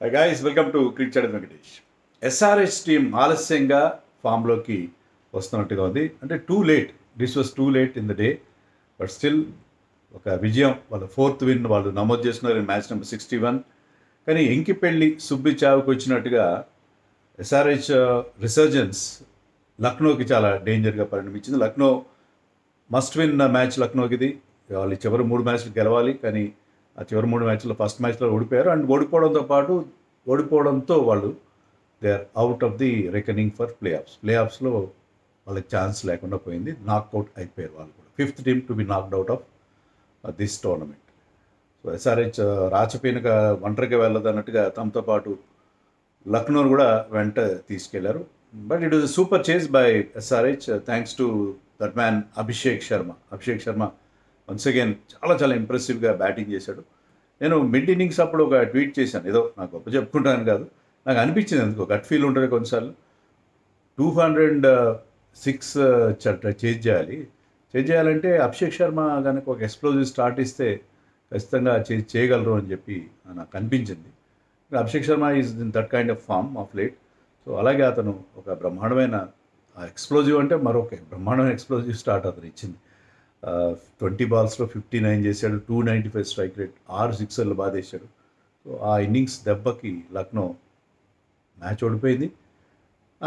Hi guys, welcome to cricket Venkatesh. SRH team ఆలస్యంగా ఫామ్లోకి వస్తున్నట్టుగా ఉంది. అంటే too late, this was too late in the day, but still ఒక విజయం, వాళ్ళ ఫోర్త్ విన్ వాళ్ళు నమోదు చేస్తున్నారు మ్యాచ్ నెంబర్ 61. కానీ ఎంకిపెళ్ళి సుబ్బి చావుకు వచ్చినట్టుగా ఎస్ఆర్హెచ్ రిసర్జెన్స్ లక్నోకి చాలా డేంజర్గా పరిణమించింది. లక్నో మస్ట్ విన్ మ్యాచ్ లక్నోకి ఇది. వాళ్ళు చివరి 3 మ్యాచ్లు గెలవాలి, కానీ ఆ చివరి 3 మ్యాచ్లో ఫస్ట్ మ్యాచ్లో ఓడిపోయారు. అండ్ ఓడిపోవడంతో వాళ్ళు they are out of the reckoning for play ఆఫ్స్లో వాళ్ళకి ఛాన్స్ లేకుండా పోయింది. నాక్అవుట్ అయిపోయారు వాళ్ళు కూడా. 5th team to be knocked out of this tournament. So SRH రాచపీనక ఒంటరిగా వెళ్ళదు అన్నట్టుగా తమతో పాటు లక్నోను కూడా వెంట తీసుకెళ్లారు. But it was super chase by SRH thanks to that man Abhishek Sharma once again చాలా ఇంప్రెసివ్గా బ్యాటింగ్ చేశాడు. నేను మిడ్ ఇన్నింగ్స్ అప్పుడు ఒక ట్వీట్ చేశాను, ఏదో నాకు గొప్ప చెప్పుకుంటాను కాదు, నాకు అనిపించింది ఎందుకో గట్ ఫీల్ ఉంటుంది కొన్నిసార్లు. 206 చేజ్ చేయాలంటే అభిషేక్ శర్మ కనుక ఒక ఎక్స్ప్లోజివ్ స్టార్ట్ ఇస్తే ఖచ్చితంగా చేయగలరు అని చెప్పి నాకు అనిపించింది. Abhishek Sharma is in that kind of form of late. So అలాగే అతను ఒక బ్రహ్మాండమైన ఎక్స్ప్లోజివ్, అంటే మరొక బ్రహ్మాండమైన ఎక్స్ప్లోజివ్ స్టార్ట్ అతను ఇచ్చింది. 20 బాల్స్లో 59 చేశాడు, 295 స్ట్రైక్ రేట్, 6 సిక్సర్లు బాధేశాడు. సో ఆ ఇన్నింగ్స్ దెబ్బకి లక్నో మ్యాచ్ ఓడిపోయింది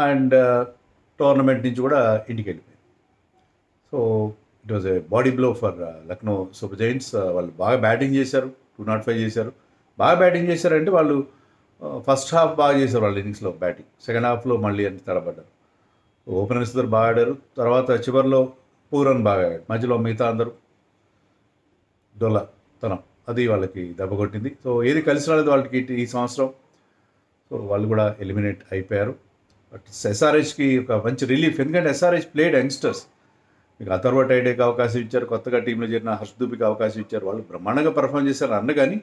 అండ్ టోర్నమెంట్ నుంచి కూడా ఇంటికి వెళ్ళిపోయింది. So it was a body blow for Lucknow super Giants. వాళ్ళు బాగా బ్యాటింగ్ చేశారు, 205 చేశారు. బాగా బ్యాటింగ్ చేశారంటే వాళ్ళు ఫస్ట్ హాఫ్ బాగా చేశారు వాళ్ళ ఇన్నింగ్స్లో బ్యాటింగ్, సెకండ్ హాఫ్లో మళ్ళీ అన్ని తడబడ్డారు. ఓపెనర్స్ ఇద్దరు బాగా ఆడారు. తర్వాత చివరిలో పూరన్ బాగా ఆడాడు, మధ్యలో మిగతా అందరూ డొల్లతనం అది వాళ్ళకి దెబ్బ కొట్టింది. సో ఏది కలిసి రాలేదు వాళ్ళకి ఈ సంవత్సరం. సో వాళ్ళు కూడా ఎలిమినేట్ అయిపోయారు. బట్ ఎస్ఆర్హెచ్కి ఒక మంచి రిలీఫ్, ఎందుకంటే ఎస్ఆర్హెచ్ ప్లేడ్ యంగ్స్టర్స్. మీకు అథర్వ టైడేకి అవకాశం ఇచ్చారు, కొత్తగా టీంలో చేరిన హర్షదూబికి అవకాశం ఇచ్చారు. వాళ్ళు బ్రహ్మాండంగా పర్ఫామ్ చేశారు అన్న, కానీ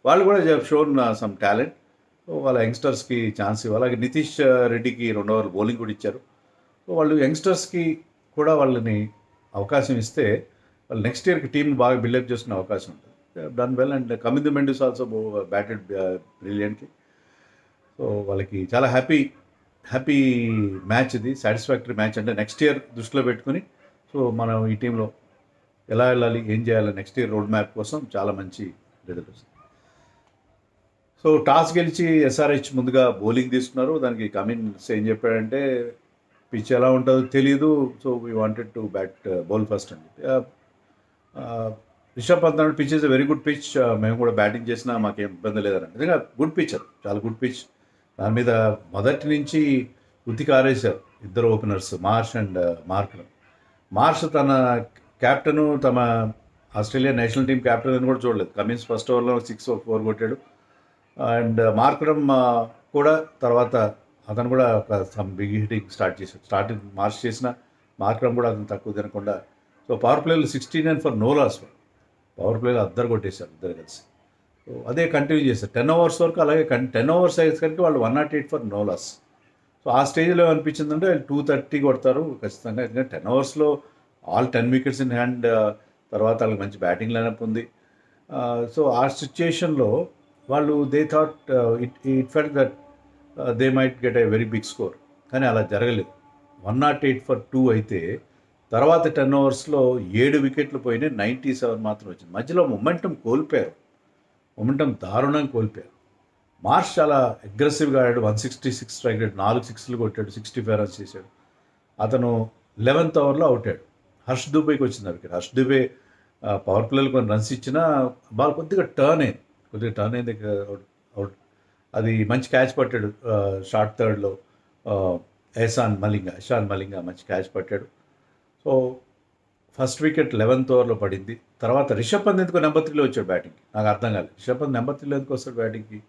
వాళ్ళు కూడా షోన్ సమ్ టాలెంట్. సో వాళ్ళ యంగ్స్టర్స్కి ఛాన్స్ ఇవ్వాలి. అలాగే నితీష్ రెడ్డికి 2 ఓవర్లు బౌలింగ్ కూడా ఇచ్చారు. సో వాళ్ళు యంగ్స్టర్స్కి కూడా వాళ్ళని అవకాశం ఇస్తే వాళ్ళు నెక్స్ట్ ఇయర్కి టీం బాగా బిల్డప్ చేసుకునే అవకాశం ఉంటుంది. Done well. And Kamindu Mendis also batted brilliantly. So వాళ్ళకి చాలా హ్యాపీ మ్యాచ్ ఇది, సాటిస్ఫాక్టరీ మ్యాచ్. అంటే నెక్స్ట్ ఇయర్ దృష్టిలో పెట్టుకుని సో మనం ఈ టీంలో ఎలా వెళ్ళాలి, ఏం చేయాలి, నెక్స్ట్ ఇయర్ రోడ్ మ్యాప్ కోసం చాలా మంచి రిజల్ట్ వస్తుంది. సో టాస్ గెలిచి ఎస్ఆర్హెచ్ ముందుగా బౌలింగ్ తీసుకున్నారు. దానికి కమిన్స్ ఏం చెప్పాడంటే పిచ్ ఎలా ఉంటుందో తెలియదు, so we wanted to bowl first అని చెప్పి. Rishabh Pant pitch is a very good pitch, మేము కూడా బ్యాటింగ్ చేసినా మాకేం ఇబ్బంది లేదని. నిజంగా గుడ్ పిచ్, అది చాలా గుడ్ పిచ్. దాని మీద మొదటి నుంచి ఉతికి ఆరేశారు ఇద్దరు openers, Marsh and Markram. Marsh తన క్యాప్టెను, తమ ఆస్ట్రేలియా నేషనల్ టీం కెప్టెన్ అని కూడా చూడలేదు. కమిన్స్ ఫస్ట్ ఓవర్లో 6-4 కొట్టాడు. అండ్ మార్క్రమ్ కూడా తర్వాత అతను కూడా ఒక సమ్ బిగ్ హిట్టింగ్ స్టార్ట్ చేశాడు. స్టార్టింగ్ మార్చ్ చేసిన మార్క్రమ్ కూడా అతను తక్కువ తినకుండా. సో పవర్ ప్లేలో 69 ఫర్ నో లాస్. పవర్ ప్లేలో అద్దరు కొట్టేశారు ఇద్దరు కలిసి. సో అదే కంటిన్యూ చేశారు 10 ఓవర్స్ వరకు. అలాగే 10 ఓవర్స్ అయ్యేసరికి వాళ్ళు 108 ఫర్ నో లాస్. సో ఆ స్టేజ్లో అనిపించిందంటే వాళ్ళు 230 కొడతారు ఖచ్చితంగా, ఎందుకంటే 10 ఓవర్స్లో ఆల్ 10 వికెట్స్ ఇన్ హ్యాండ్. తర్వాత వాళ్ళకి మంచి బ్యాటింగ్ లైనప్ ఉంది. సో ఆ సిచ్యుయేషన్లో వాళ్ళు they thought it felt that they might get a very big score, కానీ అలా జరగలేదు. 108 ఫర్ 2 అయితే తర్వాత 10 ఓవర్స్లో 7 వికెట్లు పోయినాయి, 97 మాత్రం వచ్చింది. మధ్యలో మొమెంటం దారుణంగా కోల్పోయారు. మార్ష్ చాలా అగ్రెసివ్గా ఆడాడు, 166 స్ట్రైక్ రేట్, 4 సిక్స్లు కొట్టాడు, 65 రన్స్ చేశాడు. అతను 11th ఓవర్లో అవుట్ అయ్యాడు. హర్ష్ దూబేకి వచ్చింది వికెట్. హర్ష్ దూబే పవర్ ప్లేలో కొన్ని రన్స్ ఇచ్చినా బాల్ కొద్దిగా టర్న్ అయింది అవుట్. అది మంచి క్యాచ్ పట్టాడు షార్ట్ థర్డ్లో. ఇషాన్ మలింగా మంచి క్యాచ్ పట్టాడు. సో ఫస్ట్ వికెట్ 11th ఓవర్లో పడింది. తర్వాత రిషబ్ పంత్ ఎందుకు నెంబర్ 3లో వచ్చాడు బ్యాటింగ్కి, నాకు అర్థం కాలేదు. రిషబ్ పంత్ నెంబర్ 3లో ఎందుకు వస్తాడు బ్యాటింగ్కి?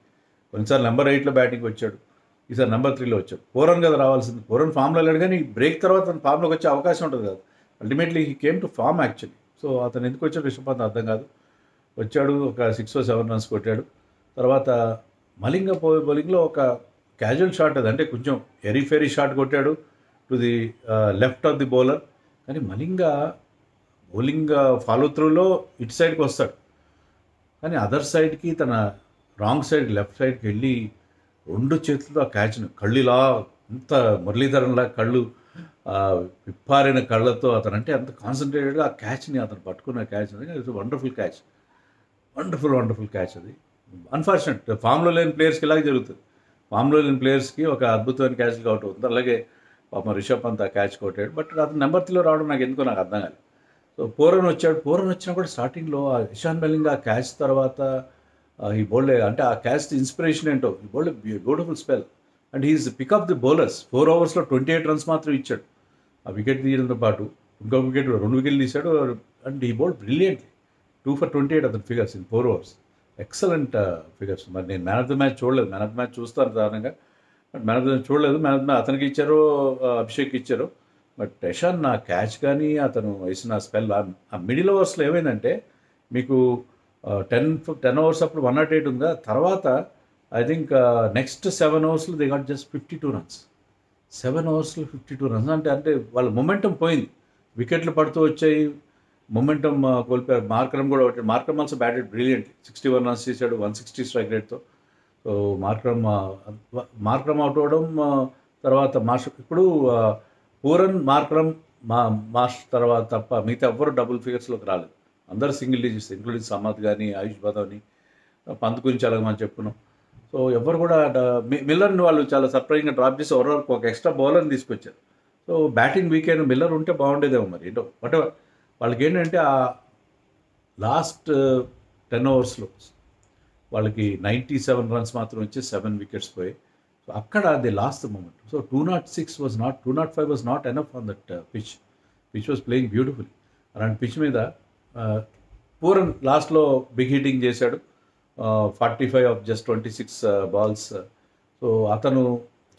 కొన్నిసార్లు నెంబర్ 8లో బ్యాటింగ్ వచ్చాడు, ఈసారి నెంబర్ 3లో వచ్చాడు. పూరన్ కదా రావాల్సింది. పూరన్ ఫామ్లో వెళ్ళాడు, కానీ బ్రేక్ తర్వాత ఫామ్లోకి వచ్చే అవకాశం ఉంటుంది కదా. Ultimately he came to form actually. So అతను ఎందుకు వచ్చాడు రిషబ్ పంత్ అర్థం కాదు. వచ్చాడు, ఒక 6-7 రన్స్ కొట్టాడు. తర్వాత మలింగ బౌలింగ్లో ఒక క్యాజువల్ షాట్, అది అంటే కొంచెం ఎరీఫెరీ షాట్ కొట్టాడు to the left of the bowler. కానీ మలింగ బౌలింగ్ ఫాలో త్రూలో ఇటు సైడ్కి వస్తాడు, కానీ అదర్ సైడ్కి తన రాంగ్ సైడ్ లెఫ్ట్ సైడ్కి వెళ్ళి రెండు చేతులతో ఆ క్యాచ్ని కళ్ళు ఇలా అంత మురళీధరన్లా కళ్ళు విప్పారిన కళ్ళతో అతను అంటే అంత కాన్సన్ట్రేటెడ్గా ఆ క్యాచ్ని అతను పట్టుకున్న catch it's wonderful catch, wonderful catch అది. అన్ఫార్చునేట్ ఫామ్లో లేని ప్లేయర్స్కి ఇలాగే జరుగుతుంది. ఫామ్లో లేని ప్లేయర్స్కి ఒక అద్భుతమైన క్యాచ్కి అవుట్ అవుతుంది. అలాగే పాపం రిషబ్ పంత్ ఆ క్యాచ్ కొట్టాడు. బట్ అతను నెంబర్ 3లో రావడం నాకు ఎందుకో నాకు అర్థం కాలేదు. సో పూరన్ వచ్చాడు. పూరన్ వచ్చినా కూడా స్టార్టింగ్లో ఆ ఇషాన్ మెల్లింగ్ ఆ క్యాచ్ తర్వాత ఈ బౌల్డ్ అంటే ఆ క్యాచ్ ఇన్స్పిరేషన్ ఏంటో ఈ bowled beautiful spell and he is pick up the bowlers. 4 ఓవర్స్లో 28 రన్స్ మాత్రం ఇచ్చాడు. ఆ వికెట్ తీయడంతో పాటు ఇంకో వికెట్ 2 వికెట్లు తీశాడు. అండ్ ఈ బౌల్డ్ బ్రిలియంట్లీ 2 for 28 అతని figures in 4 overs. Excellent figures. మరి నేను మ్యాన్ ఆఫ్ ద మ్యాచ్ చూడలేదు. మ్యాన్ ఆఫ్ ద మ్యాచ్ చూస్తాను సాధారణంగా, but man of the match చూడలేదు. మ్యాన్ ఆఫ్ ద మ్యాచ్ అతనికి ఇచ్చారు, అభిషేక్ ఇచ్చారు. బట్ యశాన్ నా క్యాచ్ కానీ అతను వేసిన స్పెల్ ఆ మిడిల్ ఓవర్స్లో ఏమైందంటే మీకు 10 ఓవర్స్ అప్పుడు 108 ఉందా, తర్వాత ఐ థింక్ నెక్స్ట్ 7 ఓవర్స్లో దే గాట్ జస్ట్ 52 రన్స్. 7 ఓవర్స్లో 52 రన్స్ అంటే వాళ్ళ మొమెంటం పోయింది. వికెట్లు పడుతూ వచ్చాయి, మొమెంటం కోల్పోయారు. మార్క్రమ్ కూడా ఒకటి. Markram also batted brilliantly, 61 runs చేశాడు 160 స్ట్రైక్ రేట్తో. సో మార్క్రమ్ అవుట్ అవ్వడం తర్వాత ఇప్పుడు పూరన్ మార్క్రమ్ మాస్ తర్వాత తప్ప మిగతా ఎవ్వరు డబుల్ ఫిగర్స్లోకి రాలేదు. అందరు సింగిల్ డిజిట్స్, ఇంక్లూడింగ్ సమ్మత్ కానీ ఆయుష్ బదౌని, పంత్ గురించి అలాగే మనం చెప్పుకున్నాం. సో ఎవరు కూడా మిల్లర్ని వాళ్ళు చాలా సర్ప్రైజింగ్గా డ్రాప్ చేసి ఓవరాల్ ఒక ఎక్స్ట్రా బౌలర్ని తీసుకొచ్చారు. సో బ్యాటింగ్ వీకెండ్ మిల్లర్ ఉంటే బాగుండేదేమో మరి ఏంటో. బట్ వాళ్ళకి ఏంటంటే ఆ లాస్ట్ 10 ఓవర్స్లో వాళ్ళకి 97 రన్స్ మాత్రం వచ్చి 7 వికెట్స్ పోయి. సో అక్కడ they lost the moment. So 205 was not enough on that pitch was playing beautifully. అలాంటి పిచ్ మీద పూరన్ లాస్ట్లో బిగ్ హిట్టింగ్ చేశాడు, 45 ఆఫ్ జస్ట్ 26 బాల్స్. సో అతను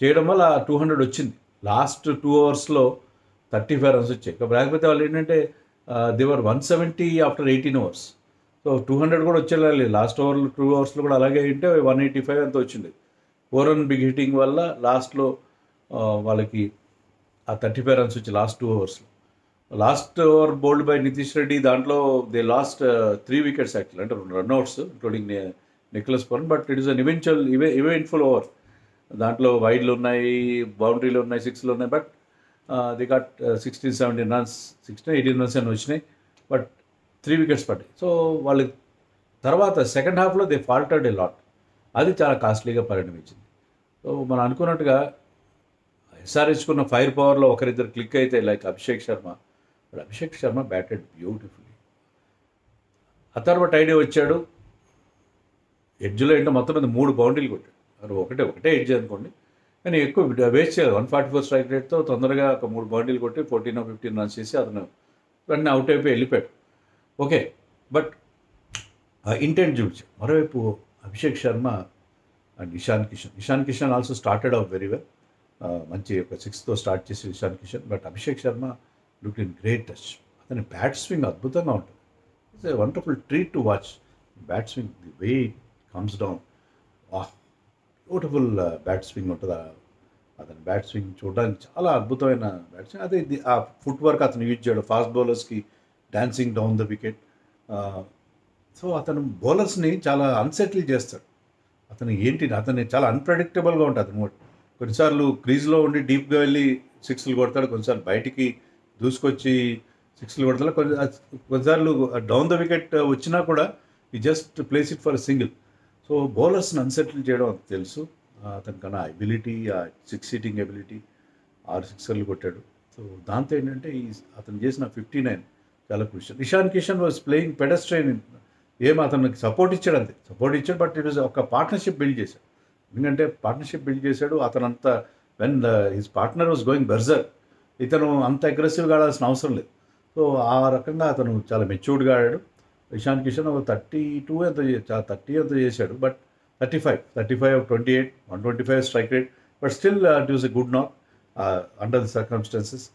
చేయడం వల్ల 200 వచ్చింది. లాస్ట్ 2 ఓవర్స్లో 35 రన్స్ వచ్చాయి. లేకపోతే వాళ్ళు ఏంటంటే దేవర్ 170 ఆఫ్టర్ 18 ఓవర్స్. సో 200 కూడా వచ్చేయాలి. లాస్ట్ 2 ఓవర్స్లో కూడా అలాగే ఉంటే 185 అంత వచ్చింది. పూరన్ బిగ్ హిట్టింగ్ వల్ల లాస్ట్లో వాళ్ళకి ఆ 35 రన్స్ వచ్చి లాస్ట్ 2 ఓవర్స్లో. Last over bowled by Nitish Reddy, దాంట్లో దే లాస్ట్ 3 వికెట్స్ యాక్చువల్, అంటే 2 run outs including Nicholas Pooran. But it is an eventful over. దాంట్లో వైడ్లు ఉన్నాయి, బౌండరీలు ఉన్నాయి, 6లు ఉన్నాయి. But they got 16-17 runs, 16-18 runs అని వచ్చినాయి. బట్ 3 వికెట్స్ పడ్డాయి. సో వాళ్ళకి తర్వాత సెకండ్ హాఫ్లో దే ఫాల్టర్డ్ ఏ లాట్. అది చాలా కాస్ట్లీగా పరిణమించింది. సో మనం అనుకున్నట్టుగా ఎస్ఆర్హెచ్కున్న ఫైర్ పవర్లో ఒకరిద్దరు క్లిక్ అయితే like Abhishek Sharma. But Abhishek Sharma batted beautifully. Atharva Taide వచ్చాడు. ఎడ్జ్లో ఏంటో మొత్తం మీద 3 బౌండరీలు కొట్టాడు. అది ఒకటే ఎడ్జ్ అనుకోండి, కానీ ఎక్కువ వేస్ట్ చేయాలి. 144 స్ట్రైక్ రేట్తో తొందరగా ఒక 3 బౌండరీలు కొట్టి 14-15 రన్స్ చేసి అతను వెంటనే అవుట్ అయిపోయి వెళ్ళిపోయాడు. ఓకే, బట్ ఇంటెంట్ చూపించాడు. మరోవైపు Abhishek Sharma and Ishan Kishan also started out very well. మంచి ఒక 6తో స్టార్ట్ చేసి Ishan Kishan. But Abhishek Sharma look in great touch. అతని బ్యాట్ స్వింగ్ అద్భుతంగా ఉంటుంది. It's a wonderful treat to watch. Bat swing the way comes down, beautiful bat swing ఉంటుంది. అతని బ్యాట్ స్వింగ్ చూడడానికి చాలా అద్భుతమైన బ్యాట్ స్వింగ్. అదే ఆ ఫుట్ వర్క్ అతను యూజ్ చేయడం, ఫాస్ట్ బౌలర్స్కి dancing down the wicket. So అతను బౌలర్స్ని చాలా అన్సెటిల్ చేస్తాడు. అతను చాలా అన్ప్రెడిక్టబుల్గా ఉంటుంది. అతను కొన్నిసార్లు క్రీజ్లో ఉండి డీప్గా వెళ్ళి 6లు కొడతాడు, కొన్నిసార్లు బయటికి దూసుకొచ్చి 6లు కొడతాడు, కొన్నిసార్లు డౌన్ ద వికెట్ వచ్చినా కూడా ఈ just place it for single. So బౌలర్స్ని అన్సెటిల్ చేయడం అంత తెలుసు అతనికన్నా. ఎబిలిటీ, ఆ 6 హీటింగ్ ఎబిలిటీ, 6 సిక్సర్లు కొట్టాడు. సో దాంతో ఏంటంటే అతను చేసిన 59 చాలా crucial. Ishan Kishan was playing pedestrian. అతనికి సపోర్ట్ ఇచ్చాడు, బట్ ఇట్ వాజ్ ఒక పార్ట్నర్షిప్ బిల్డ్ చేశాడు. ఎందుకంటే పార్ట్నర్షిప్ బిల్డ్ చేశాడు. అతనంతా when his partner was going berserk, ఇతను అంత అగ్రెసివ్గా ఆడాల్సిన అవసరం లేదు. సో ఆ రకంగా అతను చాలా మెచ్యూర్డ్గా ఆడాడు. ఇషాన్ కిషన్ ఒక 30 ఎంతో చేశాడు. But 35 of 28, 125 strike rate. But still it was a good నాక్ అండర్ ది సర్కమ్స్టాన్సెస్.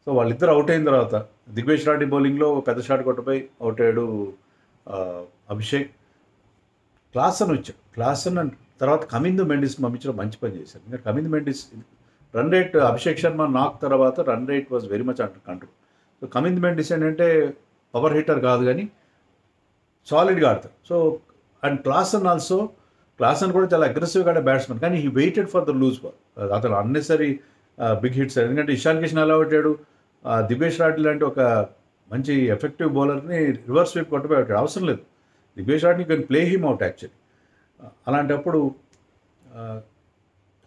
సో వాళ్ళిద్దరు అవుట్ అయిన తర్వాత దిగ్వేష్ రెడ్డి బౌలింగ్లో పెద్ద షాట్ కొట్టపై అవుట్ అయ్యాడు అభిషేక్. క్లాసన్ వచ్చాడు. క్లాసన్ తర్వాత కమిందు మెండిస్ని పంపించడం మంచి పని చేశారు. ఇంకా Kamindu Mendis run rate Abhishek Sharma knock తర్వాత run rate was very much under control. So Kamindu Mendis ఏంటంటే పవర్ హిట్టర్ కాదు కానీ సాలిడ్గా ఆడతారు. So and Klaasen also Klaasen కూడా చాలా అగ్రెసివ్గా ఆడే బ్యాట్స్మెన్, కానీ he waited for the loose ball. అతను అన్నెసరీ బిగ్ హిట్స్, ఎందుకంటే ఇషాన్ కిషన్ ఎలా కొట్టాడు, దిబేష్ రాఠీ లాంటి ఒక మంచి ఎఫెక్టివ్ బౌలర్ని రివర్స్ స్వీప్ కొట్టబోయాడు, అవసరం లేదు. Digvesh Rathi can play him out actually. అలాంటప్పుడు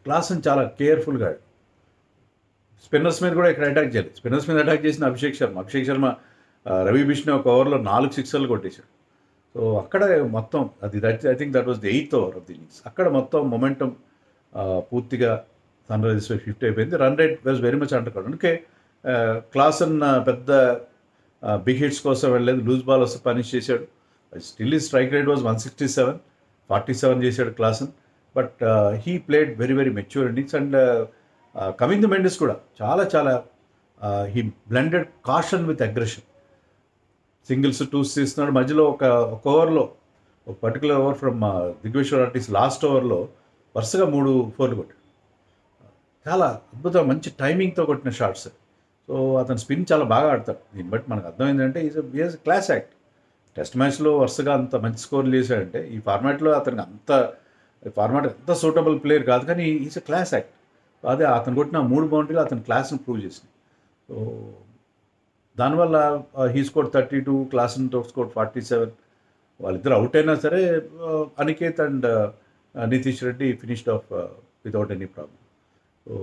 క్లాసన్ చాలా కేర్ఫుల్గా స్పిన్నర్స్ మీద కూడా ఇక్కడ అటాక్ చేయాలి. స్పిన్నర్స్ మీద అటాక్ చేసిన అభిషేక్ శర్మ రవి బిష్ణు ఒక ఓవర్లో 4 సిక్సర్లు కొట్టేశాడు. సో అక్కడ మొత్తం అది I think that was the 8th over of the innings. అక్కడ మొత్తం మొమెంటం పూర్తిగా సన్ రైజర్స్ షిఫ్ట్ అయిపోయింది. Run rate was very much under control. అందుకే క్లాసన్ పెద్ద బిగ్ హిట్స్ కోసం వెళ్ళలేదు, లూజ్ బాల్ వస్తే పనిష్ చేశాడు. స్టిల్ ఈ స్ట్రైక్ రేట్ వాజ్ 167, 47 చేశాడు Klaasen. But he played very very mature innings. And coming Mendis కూడా చాలా he blended caution with aggression. Singles, twos తీస్తున్నాడు. మధ్యలో ఒక ఓవర్లో, ఒక పర్టికులర్ ఓవర్ ఫ్రమ్ దిగ్వేశ్వర్ ఆర్టిస్ట్ లాస్ట్ ఓవర్లో వరుసగా 3 4 కొట్టాడు. చాలా అద్భుతం, మంచి టైమింగ్తో కొట్టిన షాట్స్. సో అతను స్పిన్ చాలా బాగా ఆడతాడు. దీన్ని బట్టి మనకు అర్థమైందంటే ఈజ్ క్లాస్ యాక్ట్. టెస్ట్ మ్యాచ్లో వరుసగా అంత మంచి స్కోర్లు చేశాడంటే ఈ ఫార్మాట్లో అతనికి అంత సూటబుల్ ప్లేయర్ కాదు, కానీ ఈజ్ ఎ క్లాస్ యాక్ట్. అదే అతను కొట్టిన 3 బౌండరీలు అతని క్లాస్ని ప్రూవ్ చేసింది. సో దానివల్ల హీ స్కోర్ 32, క్లాసన్ స్కోర్ 47. వాళ్ళిద్దరు అవుట్ అయినా సరే Aniket and Nitish Reddy finished of without any problem. So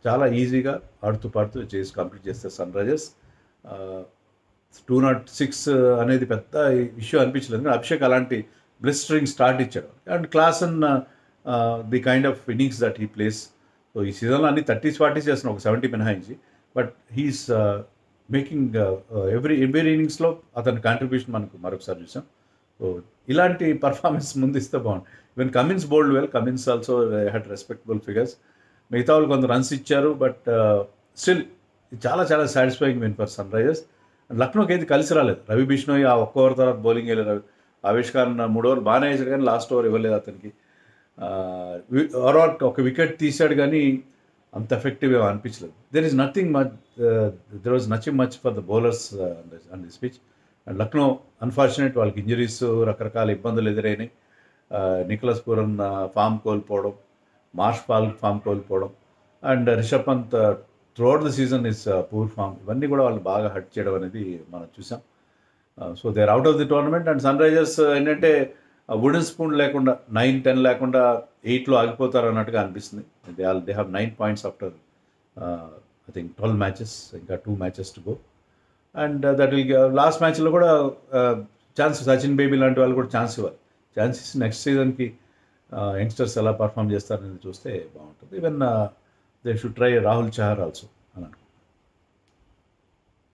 చాలా ఈజీగా ఆడుతూ పాడుతూ కంప్లీట్ చేస్తారు సన్ రైజర్స్. 206 అనేది పెద్ద ఇష్యూ అనిపించలేదు, కానీ అభిషేక్ అలాంటి బ్లిస్టరింగ్ స్టార్ట్ ఇచ్చాడు. And Klaasen the kind of innings that he plays. So ఈ సీజన్లో అన్ని 30s 40s చేస్తున్నాం, ఒక 70 మినహాయించి. బట్ హీస్ మేకింగ్ ఎవ్రీ ఇన్నింగ్స్లో అతని కాంట్రిబ్యూషన్ మనకు మరొకసారి చూసాం. సో ఇలాంటి పర్ఫార్మెన్స్ ముందు ఇస్తే బాగుంది. Even Cummins bowled well, Cummins also had respectable figures. మిగతా వాళ్ళు కొంత రన్స్ ఇచ్చారు, బట్ స్టిల్ చాలా satisfying win for Sunrisers. లక్నోకి అయితే కలిసి రాలేదు. రవి బిష్ణోయ్ ఆ ఒక్క ఓవర్ తర్వాత బౌలింగ్ వేయలేదు. ఆవేష్ ఖాన్ 3 ఓవర్లు బాగానే వేసాడు, కానీ లాస్ట్ ఓవర్ ఇవ్వలేదు అతనికి. ఓవరాల్ ఒక వికెట్ తీశాడు, కానీ అంత ఎఫెక్టివ్గా అనిపించలేదు. There was nothing much for the bowlers and this pitch. And Lucknow unfortunate, వాళ్ళకి ఇంజరీస్, రకరకాల ఇబ్బందులు ఎదురైనాయి. నికోలస్ పూరన్ ఫామ్ కోల్పోవడం, మార్ష్ పాల్ ఫామ్ కోల్పోవడం, and Rishabh Pant throughout the season is poor form. ఇవన్నీ కూడా వాళ్ళు బాగా హర్ట్ చేయడం అనేది మనం చూసాం. So they are out of the tournament. And Sunrisers ఏంటంటే వుడెన్ స్పూన్ లేకుండా 9-10 లేకుండా 8లో ఆగిపోతారు అన్నట్టుగా అనిపిస్తుంది. They have 9 points after I think 12 matches, ఇంకా 2 matches to go. And that will last మ్యాచ్లో కూడా ఛాన్స్, సచిన్ బేబీ లాంటి వాళ్ళు కూడా ఛాన్స్ ఇవ్వాలి. ఛాన్సెస్ నెక్స్ట్ సీజన్కి యంగ్స్టర్స్ ఎలా పర్ఫామ్ చేస్తారనేది చూస్తే బాగుంటుంది. Even they should try Rahul Chahar also.